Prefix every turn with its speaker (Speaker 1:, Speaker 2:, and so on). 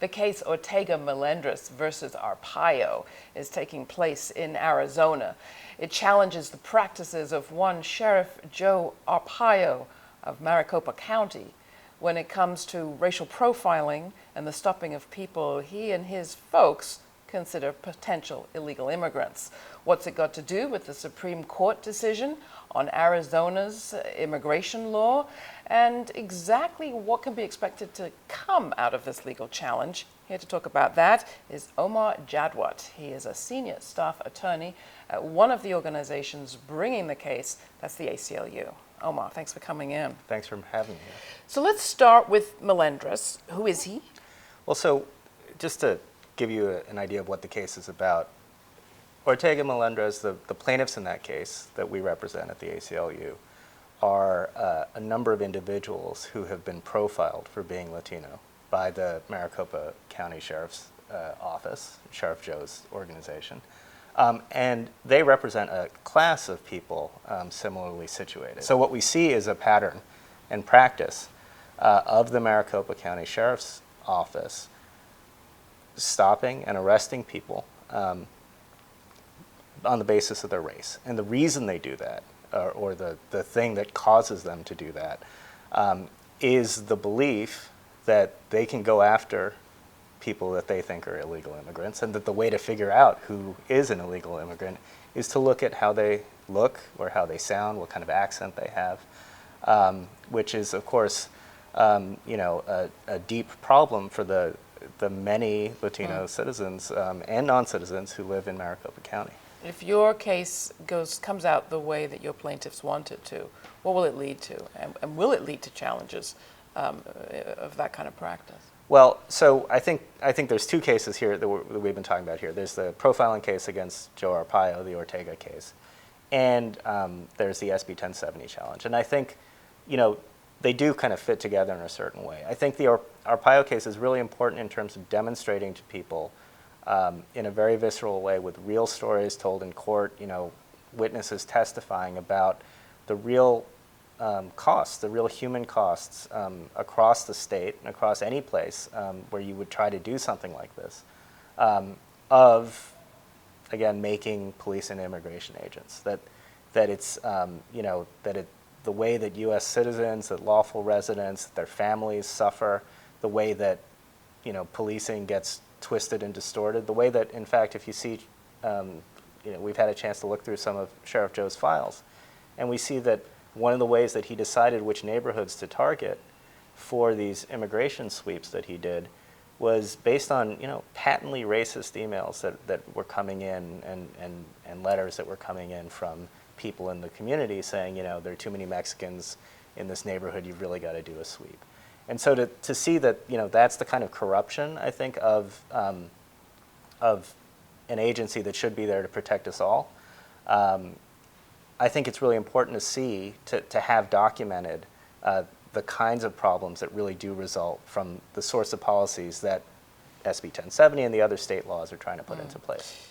Speaker 1: The case Ortega-Melendres versus Arpaio is taking place in Arizona. It challenges the practices of one Sheriff Joe Arpaio of Maricopa County when it comes to racial profiling and the stopping of people he and his folks consider potential illegal immigrants. What's it got to do with the Supreme Court decision on Arizona's immigration law? And exactly what can be expected to come out of this legal challenge? Here to talk about that is Omar Jadwat. He is a senior staff attorney at one of the organizations bringing the case. That's the ACLU. Omar, thanks for coming in.
Speaker 2: Thanks for having me.
Speaker 1: So let's start with Melendres. Who is he?
Speaker 2: Well, so just to give you an idea of what the case is about, Ortega-Melendres, the plaintiffs in that case that we represent at the ACLU, are a number of individuals who have been profiled for being Latino by the Maricopa County Sheriff's Office, Sheriff Joe's organization. And they represent a class of people similarly situated. So what we see is a pattern and practice of the Maricopa County Sheriff's Office stopping and arresting people on the basis of their race. And the reason they do that, or the thing that causes them to do that, is the belief that they can go after people that they think are illegal immigrants, and that the way to figure out who is an illegal immigrant is to look at how they look or how they sound, what kind of accent they have, which is, of course, a deep problem for the many Latino citizens and non-citizens who live in Maricopa County.
Speaker 1: If your case comes out the way that your plaintiffs want it to, what will it lead to? And will it lead to challenges of that kind of practice?
Speaker 2: Well, so I think there's two cases here that we've been talking about here. There's the profiling case against Joe Arpaio, the Ortega case, and there's the SB 1070 challenge. And I think, they do kind of fit together in a certain way. I think the Arpaio case is really important in terms of demonstrating to people in a very visceral way with real stories told in court, witnesses testifying about the real costs, the real human costs across the state and across any place where you would try to do something like this, of, again, making police and immigration agents. That it's, the way that U.S. citizens, that lawful residents, their families suffer, the way that, policing gets twisted and distorted, the way that, in fact, if you see, we've had a chance to look through some of Sheriff Joe's files, and we see that one of the ways that he decided which neighborhoods to target for these immigration sweeps that he did was based on, patently racist emails that were coming in and letters that were coming in from people in the community saying, there are too many Mexicans in this neighborhood, you've really got to do a sweep. And so to see that, that's the kind of corruption, I think, of an agency that should be there to protect us all, I think it's really important to see, to have documented the kinds of problems that really do result from the sorts of policies that SB 1070 and the other state laws are trying to put into place.